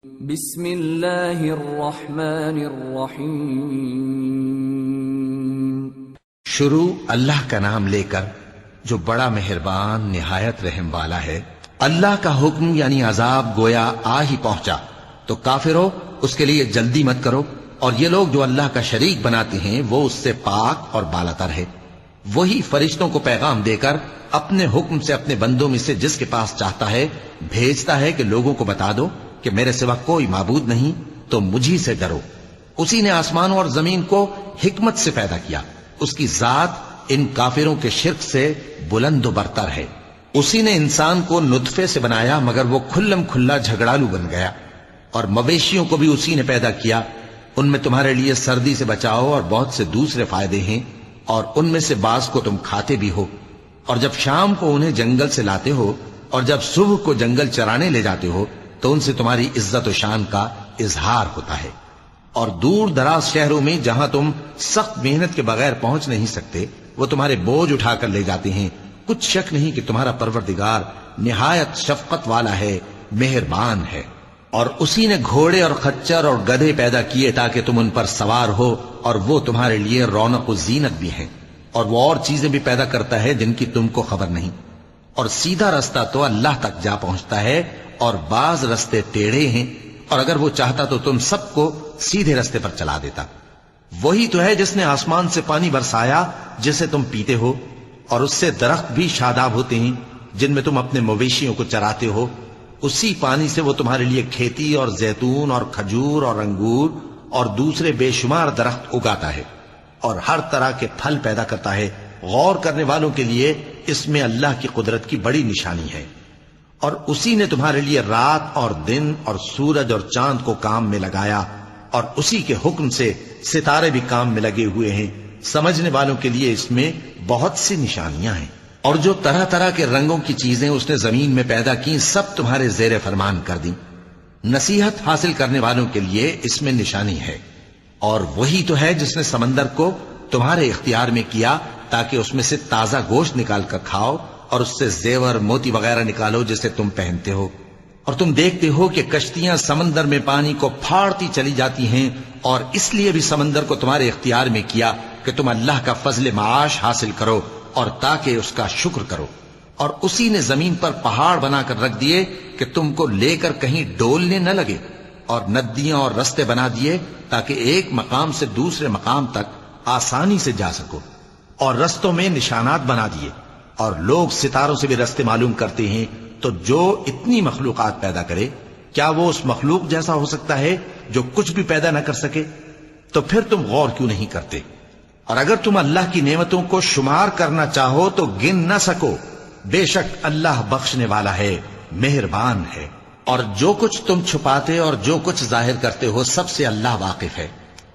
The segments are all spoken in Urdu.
بسم اللہ الرحمن الرحیم۔ شروع اللہ کا نام لے کر جو بڑا مہربان نہایت رحم والا ہے۔ اللہ کا حکم یعنی عذاب گویا آ ہی پہنچا تو کافرو اس کے لیے جلدی مت کرو، اور یہ لوگ جو اللہ کا شریک بناتے ہیں وہ اس سے پاک اور بالاتر ہے۔ وہی فرشتوں کو پیغام دے کر اپنے حکم سے اپنے بندوں میں سے جس کے پاس چاہتا ہے بھیجتا ہے کہ لوگوں کو بتا دو کہ میرے سوا کوئی معبود نہیں، تو مجھی سے ڈرو۔ اسی نے آسمانوں اور زمین کو حکمت سے پیدا کیا، اس کی ذات ان کافروں کے شرک سے بلند و برتر ہے۔ اسی نے انسان کو نطفے سے بنایا مگر وہ کھلم کھلا جھگڑالو بن گیا، اور مویشیوں کو بھی اسی نے پیدا کیا، ان میں تمہارے لیے سردی سے بچاؤ اور بہت سے دوسرے فائدے ہیں، اور ان میں سے بعض کو تم کھاتے بھی ہو۔ اور جب شام کو انہیں جنگل سے لاتے ہو اور جب صبح کو جنگل چرانے لے جاتے ہو تو ان سے تمہاری عزت و شان کا اظہار ہوتا ہے۔ اور دور دراز شہروں میں جہاں تم سخت محنت کے بغیر پہنچ نہیں سکتے وہ تمہارے بوجھ اٹھا کر لے جاتے ہیں۔ کچھ شک نہیں کہ تمہارا پروردگار نہایت شفقت والا ہے، مہربان ہے۔ اور اسی نے گھوڑے اور خچر اور گدھے پیدا کیے تاکہ تم ان پر سوار ہو، اور وہ تمہارے لیے رونق و زینت بھی ہیں۔ اور وہ اور چیزیں بھی پیدا کرتا ہے جن کی تم کو خبر نہیں۔ اور سیدھا رستہ تو اللہ تک جا پہنچتا ہے، اور بعض رستے ٹیڑھے ہیں، اور اگر وہ چاہتا تو تم سب کو سیدھے رستے پر چلا دیتا۔ وہی تو ہے جس نے آسمان سے پانی برسایا جسے تم پیتے ہو، اور اس سے درخت بھی شاداب ہوتے ہیں جن میں تم اپنے مویشیوں کو چراتے ہو۔ اسی پانی سے وہ تمہارے لیے کھیتی اور زیتون اور کھجور اور انگور اور دوسرے بے شمار درخت اگاتا ہے، اور ہر طرح کے پھل پیدا کرتا ہے۔ غور کرنے والوں کے لیے اس میں اللہ کی قدرت کی بڑی نشانی ہے۔ اور اسی نے تمہارے لیے رات اور دن اور سورج اور چاند کو کام میں لگایا، اور اسی کے حکم سے ستارے بھی کام میں لگے ہوئے ہیں۔ سمجھنے والوں کے لیے اس میں بہت سی نشانیاں ہیں۔ اور جو طرح طرح کے رنگوں کی چیزیں اس نے زمین میں پیدا کی سب تمہارے زیر فرمان کر دیں۔ نصیحت حاصل کرنے والوں کے لیے اس میں نشانی ہے۔ اور وہی تو ہے جس نے سمندر کو تمہارے اختیار میں کیا تاکہ اس میں سے تازہ گوشت نکال کر کھاؤ، اور اس سے زیور موتی وغیرہ نکالو جسے تم پہنتے ہو۔ اور تم دیکھتے ہو کہ کشتیاں سمندر میں پانی کو پھاڑتی چلی جاتی ہیں، اور اس لیے بھی سمندر کو تمہارے اختیار میں کیا کہ تم اللہ کا فضل معاش حاصل کرو اور تاکہ اس کا شکر کرو۔ اور اسی نے زمین پر پہاڑ بنا کر رکھ دیے کہ تم کو لے کر کہیں ڈولنے نہ لگے، اور ندیاں اور رستے بنا دیے تاکہ ایک مقام سے دوسرے مقام تک آسانی سے جا سکو، اور رستوں میں نشانات بنا دیے۔ اور لوگ ستاروں سے بھی رستے معلوم کرتے ہیں۔ تو جو اتنی مخلوقات پیدا کرے کیا وہ اس مخلوق جیسا ہو سکتا ہے جو کچھ بھی پیدا نہ کر سکے؟ تو پھر تم غور کیوں نہیں کرتے؟ اور اگر تم اللہ کی نعمتوں کو شمار کرنا چاہو تو گن نہ سکو۔ بے شک اللہ بخشنے والا ہے، مہربان ہے۔ اور جو کچھ تم چھپاتے اور جو کچھ ظاہر کرتے ہو سب سے اللہ واقف ہے۔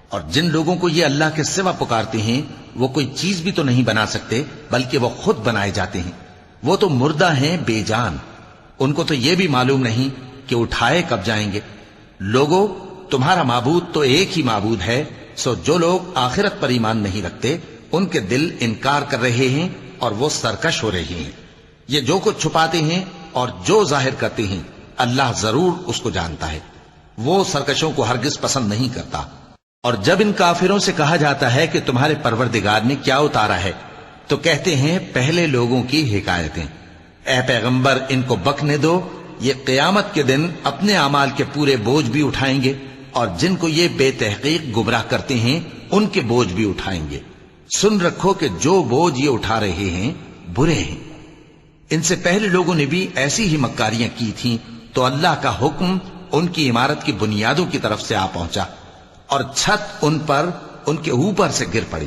اور جن لوگوں کو یہ اللہ کے سوا پکارتے ہیں وہ کوئی چیز بھی تو نہیں بنا سکتے بلکہ وہ خود بنائے جاتے ہیں۔ وہ تو مردہ ہیں بے جان، ان کو تو یہ بھی معلوم نہیں کہ اٹھائے کب جائیں گے۔ لوگوں، تمہارا معبود تو ایک ہی معبود ہے، سو جو لوگ آخرت پر ایمان نہیں رکھتے ان کے دل انکار کر رہے ہیں اور وہ سرکش ہو رہے ہیں۔ یہ جو کچھ چھپاتے ہیں اور جو ظاہر کرتے ہیں اللہ ضرور اس کو جانتا ہے۔ وہ سرکشوں کو ہرگز پسند نہیں کرتا۔ اور جب ان کافروں سے کہا جاتا ہے کہ تمہارے پروردگار نے کیا اتارا ہے تو کہتے ہیں پہلے لوگوں کی حکایتیں۔ اے پیغمبر ان کو بکنے دو، یہ قیامت کے دن اپنے اعمال کے پورے بوجھ بھی اٹھائیں گے، اور جن کو یہ بے تحقیق گمراہ کرتے ہیں ان کے بوجھ بھی اٹھائیں گے۔ سن رکھو کہ جو بوجھ یہ اٹھا رہے ہیں برے ہیں۔ ان سے پہلے لوگوں نے بھی ایسی ہی مکاریاں کی تھیں تو اللہ کا حکم ان کی عمارت کی بنیادوں کی طرف سے آ پہنچا، اور چھت ان پر ان کے اوپر سے گر پڑی،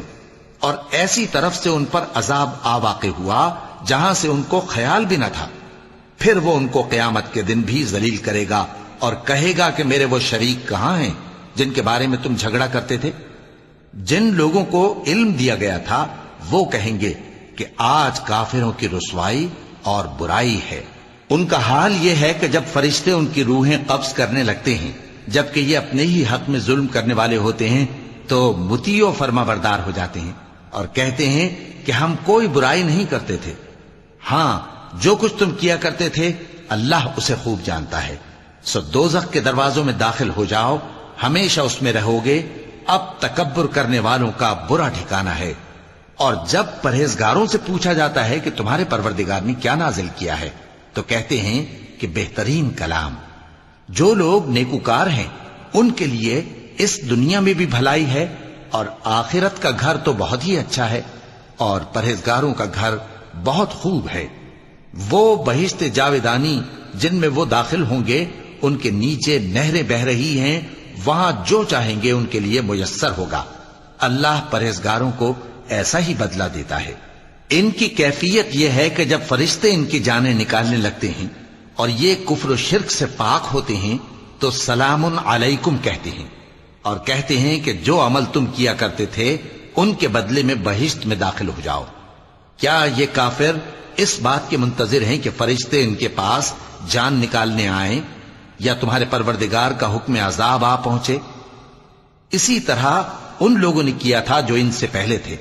اور ایسی طرف سے ان پر عذاب آ واقع ہوا جہاں سے ان کو خیال بھی نہ تھا۔ پھر وہ ان کو قیامت کے دن بھی ذلیل کرے گا اور کہے گا کہ میرے وہ شریک کہاں ہیں جن کے بارے میں تم جھگڑا کرتے تھے؟ جن لوگوں کو علم دیا گیا تھا وہ کہیں گے کہ آج کافروں کی رسوائی اور برائی ہے۔ ان کا حال یہ ہے کہ جب فرشتے ان کی روحیں قبض کرنے لگتے ہیں جبکہ یہ اپنے ہی حق میں ظلم کرنے والے ہوتے ہیں تو مطیع و فرما بردار ہو جاتے ہیں اور کہتے ہیں کہ ہم کوئی برائی نہیں کرتے تھے۔ ہاں، جو کچھ تم کیا کرتے تھے اللہ اسے خوب جانتا ہے۔ سو دوزخ کے دروازوں میں داخل ہو جاؤ، ہمیشہ اس میں رہو گے، اب تکبر کرنے والوں کا برا ٹھکانہ ہے۔ اور جب پرہیزگاروں سے پوچھا جاتا ہے کہ تمہارے پروردگار نے کیا نازل کیا ہے تو کہتے ہیں کہ بہترین کلام۔ جو لوگ نیکوکار ہیں ان کے لیے اس دنیا میں بھی بھلائی ہے اور آخرت کا گھر تو بہت ہی اچھا ہے، اور پرہیزگاروں کا گھر بہت خوب ہے۔ وہ بہشت جاویدانی جن میں وہ داخل ہوں گے، ان کے نیچے نہریں بہہ رہی ہیں، وہاں جو چاہیں گے ان کے لیے میسر ہوگا۔ اللہ پرہیزگاروں کو ایسا ہی بدلہ دیتا ہے۔ ان کی کیفیت یہ ہے کہ جب فرشتے ان کی جانیں نکالنے لگتے ہیں اور یہ کفر و شرک سے پاک ہوتے ہیں تو سلام علیکم کہتے ہیں، اور کہتے ہیں کہ جو عمل تم کیا کرتے تھے ان کے بدلے میں بہشت میں داخل ہو جاؤ۔ کیا یہ کافر اس بات کے منتظر ہیں کہ فرشتے ان کے پاس جان نکالنے آئیں یا تمہارے پروردگار کا حکم عذاب آ پہنچے؟ اسی طرح ان لوگوں نے کیا تھا جو ان سے پہلے تھے،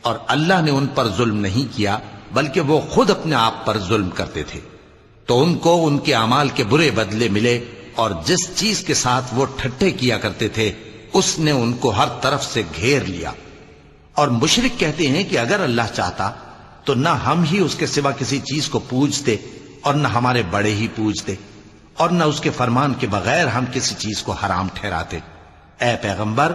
اور اللہ نے ان پر ظلم نہیں کیا بلکہ وہ خود اپنے آپ پر ظلم کرتے تھے۔ تو ان کو ان کے اعمال کے برے بدلے ملے، اور جس چیز کے ساتھ وہ ٹھٹھے کیا کرتے تھے اس نے ان کو ہر طرف سے گھیر لیا۔ اور مشرک کہتے ہیں کہ اگر اللہ چاہتا تو نہ ہم ہی اس کے سوا کسی چیز کو پوجتے اور نہ ہمارے بڑے ہی پوجتے، اور نہ اس کے فرمان کے بغیر ہم کسی چیز کو حرام ٹھہراتے۔ اے پیغمبر،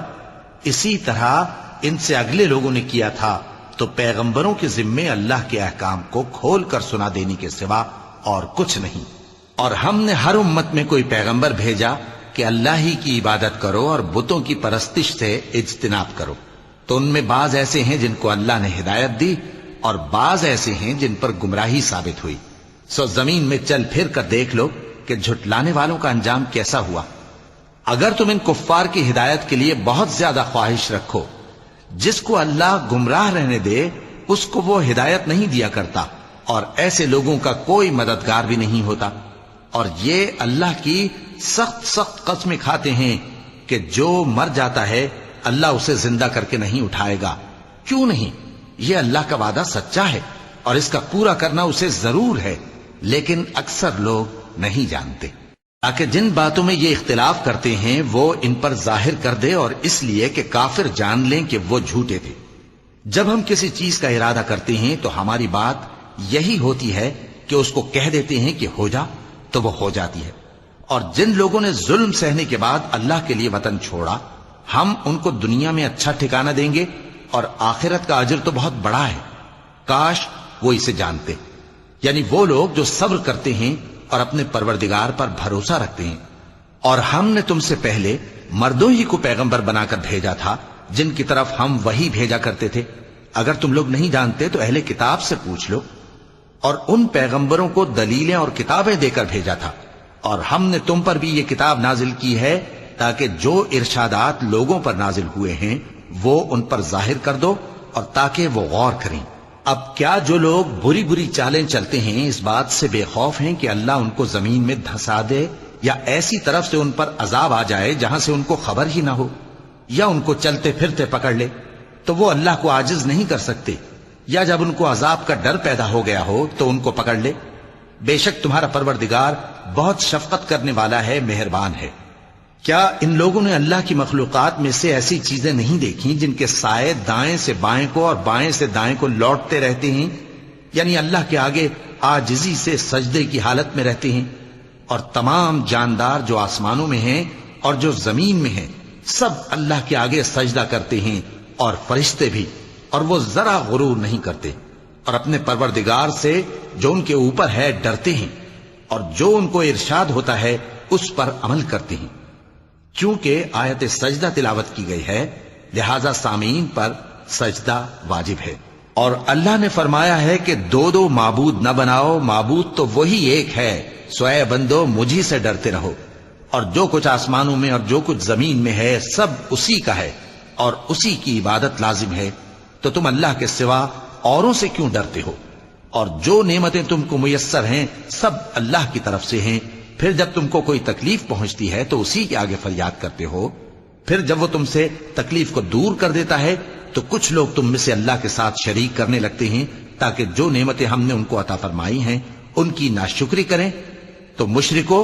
اسی طرح ان سے اگلے لوگوں نے کیا تھا، تو پیغمبروں کے ذمے اللہ کے احکام کو کھول کر سنا دینے کے سوا اور کچھ نہیں۔ اور ہم نے ہر امت میں کوئی پیغمبر بھیجا کہ اللہ ہی کی عبادت کرو اور بتوں کی پرستش سے اجتناب کرو، تو ان میں بعض ایسے ہیں جن کو اللہ نے ہدایت دی اور بعض ایسے ہیں جن پر گمراہی ثابت ہوئی۔ سو زمین میں چل پھر کر دیکھ لو کہ جھٹلانے والوں کا انجام کیسا ہوا۔ اگر تم ان کفار کی ہدایت کے لیے بہت زیادہ خواہش رکھو، جس کو اللہ گمراہ رہنے دے اس کو وہ ہدایت نہیں دیا کرتا، اور ایسے لوگوں کا کوئی مددگار بھی نہیں ہوتا۔ اور یہ اللہ کی سخت سخت قسمیں کھاتے ہیں کہ جو مر جاتا ہے اللہ اسے زندہ کر کے نہیں اٹھائے گا۔ کیوں نہیں؟ یہ اللہ کا وعدہ سچا ہے اور اس کا پورا کرنا اسے ضرور ہے، لیکن اکثر لوگ نہیں جانتے۔ تاکہ جن باتوں میں یہ اختلاف کرتے ہیں وہ ان پر ظاہر کر دے، اور اس لیے کہ کافر جان لیں کہ وہ جھوٹے تھے۔ جب ہم کسی چیز کا ارادہ کرتے ہیں تو ہماری بات یہی ہوتی ہے کہ اس کو کہہ دیتے ہیں کہ ہو جا، تو وہ ہو جاتی ہے۔ اور جن لوگوں نے ظلم سہنے کے بعد اللہ کے لیے وطن چھوڑا، ہم ان کو دنیا میں اچھا ٹھکانہ دیں گے، اور آخرت کا اجر تو بہت بڑا ہے۔ کاش وہ اسے جانتے، یعنی وہ لوگ جو صبر کرتے ہیں اور اپنے پروردگار پر بھروسہ رکھتے ہیں۔ اور ہم نے تم سے پہلے مردوں ہی کو پیغمبر بنا کر بھیجا تھا جن کی طرف ہم وحی بھیجا کرتے تھے۔ اگر تم لوگ نہیں جانتے تو اہل کتاب سے پوچھ لو۔ اور ان پیغمبروں کو دلیلیں اور کتابیں دے کر بھیجا تھا، اور ہم نے تم پر بھی یہ کتاب نازل کی ہے تاکہ جو ارشادات لوگوں پر نازل ہوئے ہیں وہ ان پر ظاہر کر دو، اور تاکہ وہ غور کریں۔ اب کیا جو لوگ بری بری چالیں چلتے ہیں اس بات سے بے خوف ہیں کہ اللہ ان کو زمین میں دھسا دے، یا ایسی طرف سے ان پر عذاب آ جائے جہاں سے ان کو خبر ہی نہ ہو، یا ان کو چلتے پھرتے پکڑ لے؟ تو وہ اللہ کو عاجز نہیں کر سکتے، یا جب ان کو عذاب کا ڈر پیدا ہو گیا ہو تو ان کو پکڑ لے۔ بے شک تمہارا پروردگار بہت شفقت کرنے والا ہے، مہربان ہے۔ کیا ان لوگوں نے اللہ کی مخلوقات میں سے ایسی چیزیں نہیں دیکھی جن کے سائے دائیں سے بائیں کو اور بائیں سے دائیں کو لوٹتے رہتے ہیں، یعنی اللہ کے آگے عاجزی سے سجدے کی حالت میں رہتے ہیں؟ اور تمام جاندار جو آسمانوں میں ہیں اور جو زمین میں ہیں سب اللہ کے آگے سجدہ کرتے ہیں، اور فرشتے بھی، اور وہ ذرا غرور نہیں کرتے، اور اپنے پروردگار سے جو ان کے اوپر ہے ڈرتے ہیں، اور جو ان کو ارشاد ہوتا ہے اس پر عمل کرتے ہیں۔ چونکہ آیت سجدہ تلاوت کی گئی ہے لہذا سامعین پر سجدہ واجب ہے۔ اور اللہ نے فرمایا ہے کہ دو دو معبود نہ بناؤ، معبود تو وہی ایک ہے، سو اے بندو مجھی سے ڈرتے رہو۔ اور جو کچھ آسمانوں میں اور جو کچھ زمین میں ہے سب اسی کا ہے، اور اسی کی عبادت لازم ہے، تو تم اللہ کے سوا اوروں سے کیوں ڈرتے ہو؟ اور جو نعمتیں تم کو میسر ہیں سب اللہ کی طرف سے ہیں۔ پھر جب تم کو کوئی تکلیف پہنچتی ہے تو اسی کے آگے فریاد کرتے ہو، پھر جب وہ تم سے تکلیف کو دور کر دیتا ہے تو کچھ لوگ تم میں سے اللہ کے ساتھ شریک کرنے لگتے ہیں تاکہ جو نعمتیں ہم نے ان کو عطا فرمائی ہیں ان کی ناشکری کریں۔ تو مشرکو،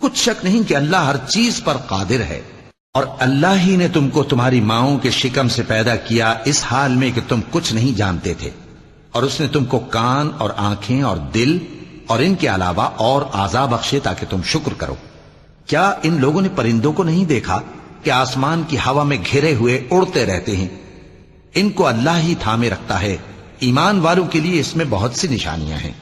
کچھ شک نہیں کہ اللہ ہر چیز پر قادر ہے، اور اللہ ہی نے تم کو تمہاری ماؤں کے شکم سے پیدا کیا اس حال میں کہ تم کچھ نہیں جانتے تھے، اور اس نے تم کو کان اور آنکھیں اور دل اور ان کے علاوہ اور اعضاء بخشے تاکہ تم شکر کرو۔ کیا ان لوگوں نے پرندوں کو نہیں دیکھا کہ آسمان کی ہوا میں گھرے ہوئے اڑتے رہتے ہیں؟ ان کو اللہ ہی تھامے رکھتا ہے۔ ایمان والوں کے لیے اس میں بہت سی نشانیاں ہیں۔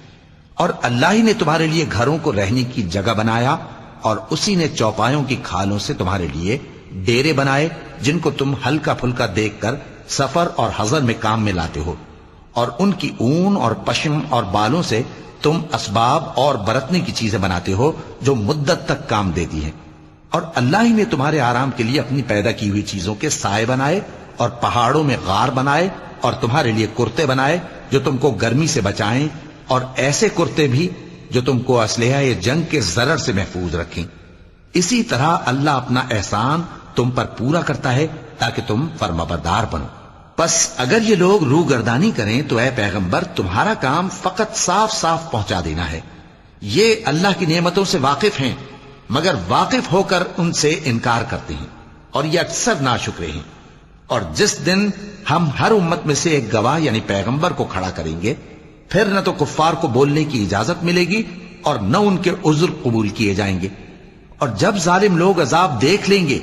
اور اللہ ہی نے تمہارے لیے گھروں کو رہنے کی جگہ بنایا، اور اسی نے چوپایوں کی کھالوں سے تمہارے لیے ڈیرے بنائے جن کو تم ہلکا پھلکا دیکھ کر سفر اور حضر میں کام میں لاتے ہو، اور ان کی اون اور پشم اور بالوں سے تم اسباب اور برتنے کی چیزیں بناتے ہو جو مدت تک کام دیتی ہیں۔ اور اللہ ہی نے تمہارے آرام کے لیے اپنی پیدا کی ہوئی چیزوں کے سائے بنائے، اور پہاڑوں میں غار بنائے، اور تمہارے لیے کرتے بنائے جو تم کو گرمی سے بچائیں، اور ایسے کرتے بھی جو تم کو اسلحہ جنگ کے ضرر سے محفوظ رکھیں۔ اسی طرح اللہ اپنا احسان تم پر پورا کرتا ہے تاکہ تم فرمانبردار بنو۔ پس اگر یہ لوگ روگردانی کریں تو اے پیغمبر تمہارا کام فقط صاف صاف پہنچا دینا ہے۔ یہ اللہ کی نعمتوں سے واقف ہیں، مگر واقف ہو کر ان سے انکار کرتے ہیں، اور یہ اکثر ناشکرے ہیں۔ اور جس دن ہم ہر امت میں سے ایک گواہ یعنی پیغمبر کو کھڑا کریں گے، پھر نہ تو کفار کو بولنے کی اجازت ملے گی اور نہ ان کے عذر قبول کیے جائیں گے۔ اور جب ظالم لوگ عذاب دیکھ لیں گے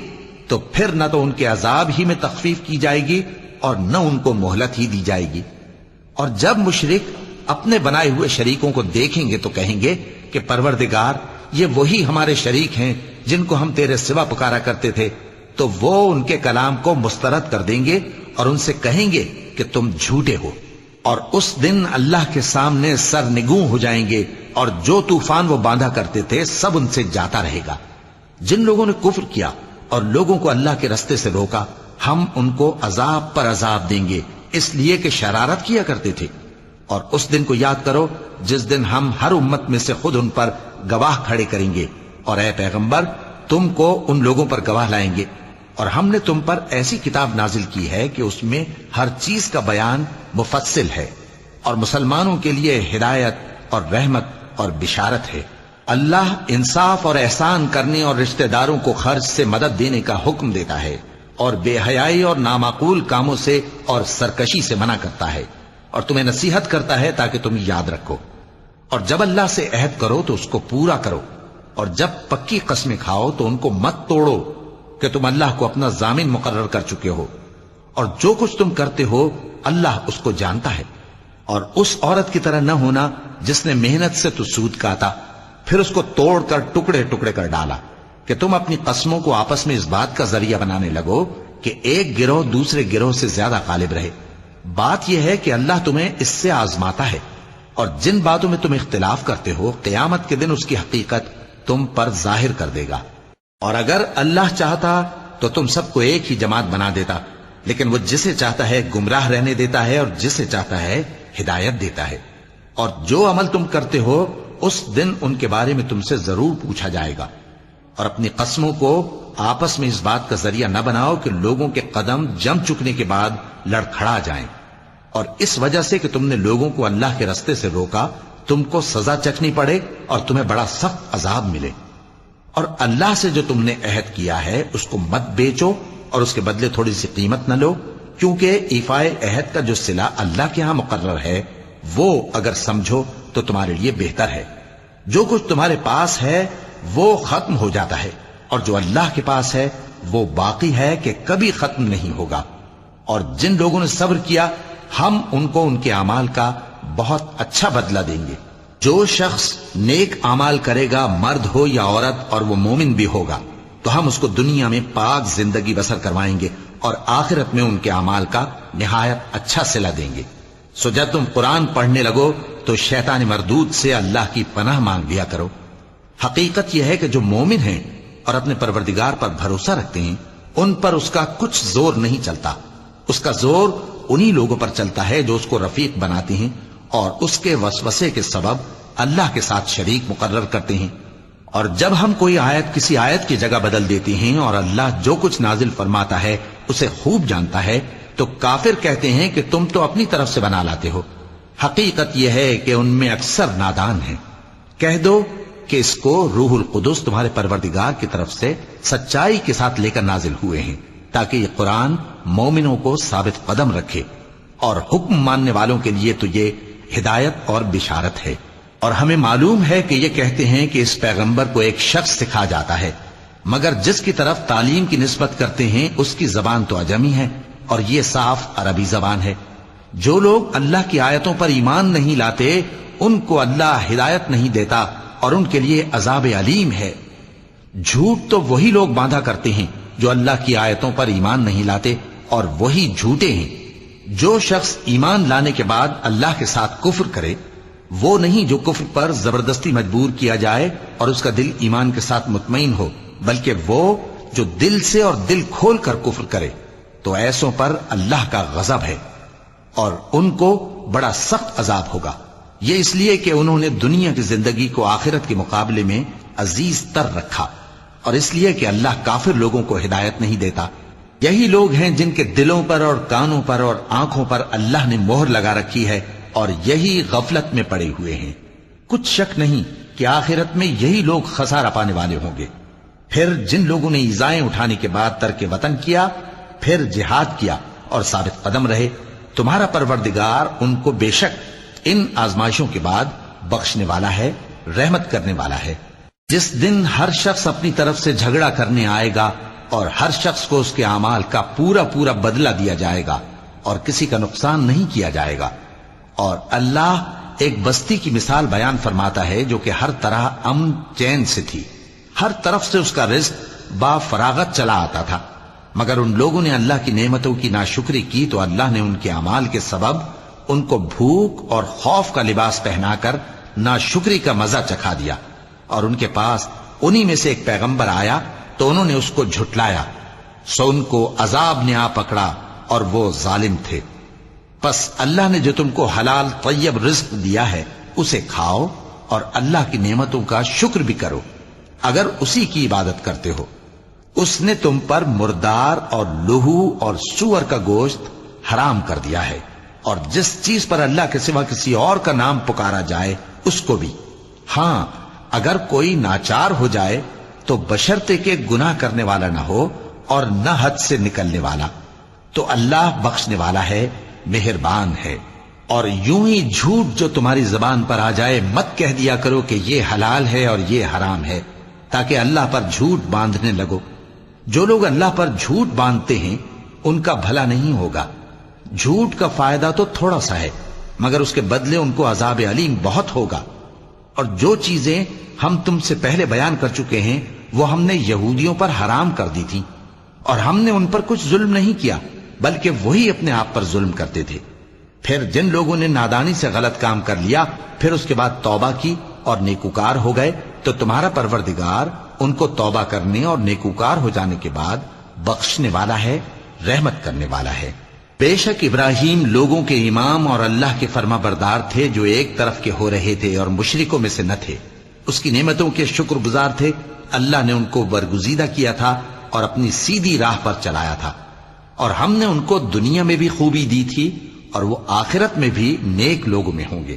تو پھر نہ تو ان کے عذاب ہی میں تخفیف کی جائے گی اور نہ ان کو مہلت ہی دی جائے گی۔ اور جب مشرک اپنے بنائے ہوئے شریکوں کو دیکھیں گے تو کہیں گے کہ پروردگار یہ وہی ہمارے شریک ہیں جن کو ہم تیرے سوا پکارا کرتے تھے، تو وہ ان کے کلام کو مسترد کر دیں گے اور ان سے کہیں گے کہ تم جھوٹے ہو۔ اور اس دن اللہ کے سامنے سرنگوں ہو جائیں گے، اور جو طوفان وہ باندھا کرتے تھے سب ان سے جاتا رہے گا۔ جن لوگوں نے کفر کیا اور لوگوں کو اللہ کے رستے سے روکا، ہم ان کو عذاب پر عذاب دیں گے اس لیے کہ شرارت کیا کرتے تھے۔ اور اس دن کو یاد کرو جس دن ہم ہر امت میں سے خود ان پر گواہ کھڑے کریں گے، اور اے پیغمبر تم کو ان لوگوں پر گواہ لائیں گے۔ اور ہم نے تم پر ایسی کتاب نازل کی ہے کہ اس میں ہر چیز کا بیان مفصل ہے، اور مسلمانوں کے لیے ہدایت اور رحمت اور بشارت ہے۔ اللہ انصاف اور احسان کرنے اور رشتہ داروں کو خرچ سے مدد دینے کا حکم دیتا ہے، اور بے حیائی اور نامعقول کاموں سے اور سرکشی سے منع کرتا ہے، اور تمہیں نصیحت کرتا ہے تاکہ تم یاد رکھو۔ اور جب اللہ سے عہد کرو تو اس کو پورا کرو، اور جب پکی قسمیں کھاؤ تو ان کو مت توڑو کہ تم اللہ کو اپنا ضامن مقرر کر چکے ہو، اور جو کچھ تم کرتے ہو اللہ اس کو جانتا ہے۔ اور اس عورت کی طرح نہ ہونا جس نے محنت سے تو سود کاتا پھر اس کو توڑ کر ٹکڑے ٹکڑے کر ڈالا، کہ تم اپنی قسموں کو آپس میں اس بات کا ذریعہ بنانے لگو کہ ایک گروہ دوسرے گروہ سے زیادہ غالب رہے۔ بات یہ ہے کہ اللہ تمہیں اس سے آزماتا ہے، اور جن باتوں میں تم اختلاف کرتے ہو قیامت کے دن اس کی حقیقت تم پر ظاہر کر دے گا۔ اور اگر اللہ چاہتا تو تم سب کو ایک ہی جماعت بنا دیتا، لیکن وہ جسے چاہتا ہے گمراہ رہنے دیتا ہے اور جسے چاہتا ہے ہدایت دیتا ہے۔ اور جو عمل تم کرتے ہو اس دن ان کے بارے میں تم سے ضرور پوچھا جائے گا۔ اور اپنی قسموں کو آپس میں اس بات کا ذریعہ نہ بناؤ کہ لوگوں کے قدم جم چکنے کے بعد لڑکھڑا جائیں، اور اس وجہ سے کہ تم نے لوگوں کو اللہ کے رستے سے روکا تم کو سزا چکھنی پڑے اور تمہیں بڑا سخت عذاب ملے۔ اور اللہ سے جو تم نے عہد کیا ہے اس کو مت بیچو اور اس کے بدلے تھوڑی سی قیمت نہ لو، کیونکہ ایفائے عہد کا جو صلہ اللہ کے ہاں مقرر ہے وہ اگر سمجھو تو تمہارے لیے بہتر ہے۔ جو کچھ تمہارے پاس ہے وہ ختم ہو جاتا ہے، اور جو اللہ کے پاس ہے وہ باقی ہے کہ کبھی ختم نہیں ہوگا۔ اور جن لوگوں نے صبر کیا ہم ان کو ان کے اعمال کا بہت اچھا بدلہ دیں گے۔ جو شخص نیک اعمال کرے گا مرد ہو یا عورت اور وہ مومن بھی ہوگا تو ہم اس کو دنیا میں پاک زندگی بسر کروائیں گے، اور آخرت میں ان کے اعمال کا نہایت اچھا صلہ دیں گے۔ سو جب تم قرآن پڑھنے لگو تو شیطان مردود سے اللہ کی پناہ مانگ لیا کرو۔ حقیقت یہ ہے کہ جو مومن ہیں اور اپنے پروردگار پر بھروسہ رکھتے ہیں ان پر اس کا کچھ زور نہیں چلتا۔ اس کا زور انہی لوگوں پر چلتا ہے جو اس کو رفیق بناتے ہیں اور اس کے وسوسے کے سبب اللہ کے ساتھ شریک مقرر کرتے ہیں۔ اور جب ہم کوئی آیت کسی آیت کی جگہ بدل دیتے ہیں اور اللہ جو کچھ نازل فرماتا ہے اسے خوب جانتا ہے تو کافر کہتے ہیں کہ تم تو اپنی طرف سے بنا لاتے ہو۔ حقیقت یہ ہے کہ ان میں اکثر نادان ہیں۔ کہہ دو کہ اس کو روح القدس تمہارے پروردگار کی طرف سے سچائی کے ساتھ لے کر نازل ہوئے ہیں، تاکہ یہ قرآن مومنوں کو ثابت قدم رکھے، اور حکم ماننے والوں کے لیے تو یہ ہدایت اور بشارت ہے۔ اور ہمیں معلوم ہے کہ یہ کہتے ہیں کہ اس پیغمبر کو ایک شخص سکھا جاتا ہے، مگر جس کی طرف تعلیم کی نسبت کرتے ہیں اس کی زبان تو عجمی ہے، اور یہ صاف عربی زبان ہے۔ جو لوگ اللہ کی آیتوں پر ایمان نہیں لاتے ان کو اللہ ہدایت نہیں دیتا، اور ان کے لیے عذاب علیم ہے۔ جھوٹ تو وہی لوگ باندھا کرتے ہیں جو اللہ کی آیتوں پر ایمان نہیں لاتے، اور وہی جھوٹے ہیں۔ جو شخص ایمان لانے کے بعد اللہ کے ساتھ کفر کرے وہ نہیں جو کفر پر زبردستی مجبور کیا جائے اور اس کا دل ایمان کے ساتھ مطمئن ہو، بلکہ وہ جو دل سے اور دل کھول کر کفر کرے، تو ایسوں پر اللہ کا غضب ہے اور ان کو بڑا سخت عذاب ہوگا۔ یہ اس لیے کہ انہوں نے دنیا کی زندگی کو آخرت کے مقابلے میں عزیز تر رکھا، اور اس لیے کہ اللہ کافر لوگوں کو ہدایت نہیں دیتا۔ یہی لوگ ہیں جن کے دلوں پر اور کانوں پر اور آنکھوں پر اللہ نے مہر لگا رکھی ہے، اور یہی غفلت میں پڑے ہوئے ہیں۔ کچھ شک نہیں کہ آخرت میں یہی لوگ خسارہ پانے والے ہوں گے۔ پھر جن لوگوں نے ایذائیں اٹھانے کے بعد ترک وطن کیا، پھر جہاد کیا اور ثابت قدم رہے، تمہارا پروردگار ان کو بے شک ان آزمائشوں کے بعد بخشنے والا ہے، رحمت کرنے والا ہے۔ جس دن ہر شخص اپنی طرف سے جھگڑا کرنے آئے گا اور ہر شخص کو اس کے اعمال کا پورا پورا بدلہ دیا جائے گا اور کسی کا نقصان نہیں کیا جائے گا۔ اور اللہ ایک بستی کی مثال بیان فرماتا ہے جو کہ ہر طرح امن چین سے تھی، ہر طرف سے اس کا رزق با فراغت چلا آتا تھا، مگر ان لوگوں نے اللہ کی نعمتوں کی ناشکری کی تو اللہ نے ان کے اعمال کے سبب ان کو بھوک اور خوف کا لباس پہنا کر ناشکری کا مزہ چکھا دیا۔ اور ان کے پاس انہی میں سے ایک پیغمبر آیا تو انہوں نے اس کو جھٹلایا، سو ان کو عذاب نے آ پکڑا اور وہ ظالم تھے۔ پس اللہ نے جو تم کو حلال طیب رزق دیا ہے اسے کھاؤ اور اللہ کی نعمتوں کا شکر بھی کرو اگر اسی کی عبادت کرتے ہو۔ اس نے تم پر مردار اور لہو اور سور کا گوشت حرام کر دیا ہے، اور جس چیز پر اللہ کے سوا کسی اور کا نام پکارا جائے اس کو بھی۔ ہاں اگر کوئی ناچار ہو جائے تو بشرطے کہ گناہ کرنے والا نہ ہو اور نہ حد سے نکلنے والا، تو اللہ بخشنے والا ہے، مہربان ہے۔ اور یوں ہی جھوٹ جو تمہاری زبان پر آ جائے مت کہہ دیا کرو کہ یہ حلال ہے اور یہ حرام ہے، تاکہ اللہ پر جھوٹ باندھنے لگو۔ جو لوگ اللہ پر جھوٹ باندھتے ہیں ان کا بھلا نہیں ہوگا۔ جھوٹ کا فائدہ تو تھوڑا سا ہے، مگر اس کے بدلے ان کو عذاب علیم بہت ہوگا۔ اور جو چیزیں ہم تم سے پہلے بیان کر چکے ہیں وہ ہم نے یہودیوں پر حرام کر دی تھی، اور ہم نے ان پر کچھ ظلم نہیں کیا بلکہ وہی اپنے آپ پر ظلم کرتے تھے۔ پھر جن لوگوں نے نادانی سے غلط کام کر لیا پھر اس کے بعد توبہ کی اور نیکوکار ہو گئے تو تمہارا پروردگار ان کو توبہ کرنے اور نیکوکار ہو جانے کے بعد بخشنے والا ہے، رحمت کرنے والا ہے۔ بے شک ابراہیم لوگوں کے امام اور اللہ کے فرما بردار تھے جو ایک طرف کے ہو رہے تھے اور مشرکوں میں سے نہ تھے۔ اس کی نعمتوں کے شکر گزار تھے۔ اللہ نے ان کو برگزیدہ کیا تھا اور اپنی سیدھی راہ پر چلایا تھا، اور ہم نے ان کو دنیا میں بھی خوبی دی تھی اور وہ آخرت میں بھی نیک لوگوں میں ہوں گے۔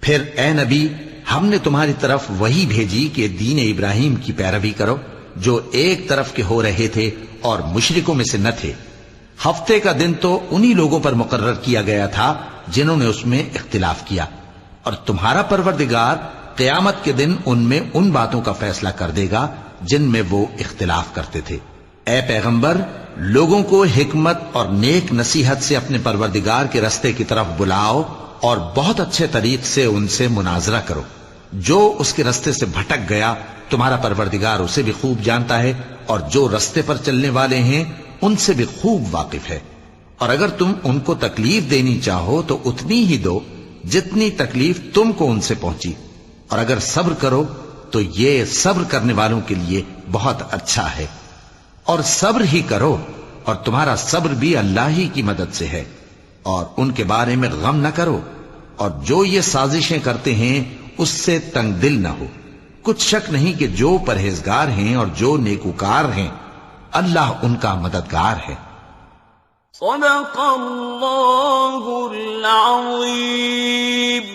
پھر اے نبی ہم نے تمہاری طرف وہی بھیجی کہ دین ابراہیم کی پیروی کرو جو ایک طرف کے ہو رہے تھے اور مشرکوں میں سے نہ تھے۔ ہفتے کا دن تو انہی لوگوں پر مقرر کیا گیا تھا جنہوں نے اس میں اختلاف کیا، اور تمہارا پروردگار قیامت کے دن ان میں ان باتوں کا فیصلہ کر دے گا جن میں وہ اختلاف کرتے تھے۔ اے پیغمبر لوگوں کو حکمت اور نیک نصیحت سے اپنے پروردگار کے رستے کی طرف بلاؤ اور بہت اچھے طریق سے ان سے مناظرہ کرو۔ جو اس کے رستے سے بھٹک گیا تمہارا پروردگار اسے بھی خوب جانتا ہے، اور جو رستے پر چلنے والے ہیں ان سے بھی خوب واقف ہے۔ اور اگر تم ان کو تکلیف دینی چاہو تو اتنی ہی دو جتنی تکلیف تم کو ان سے پہنچی، اور اگر صبر کرو تو یہ صبر کرنے والوں کے لیے بہت اچھا ہے۔ اور صبر ہی کرو، اور تمہارا صبر بھی اللہ ہی کی مدد سے ہے، اور ان کے بارے میں غم نہ کرو، اور جو یہ سازشیں کرتے ہیں اس سے تنگ دل نہ ہو۔ کچھ شک نہیں کہ جو پرہیزگار ہیں اور جو نیکوکار ہیں اللہ ان کا مددگار ہے۔ صدق اللہ العظیم۔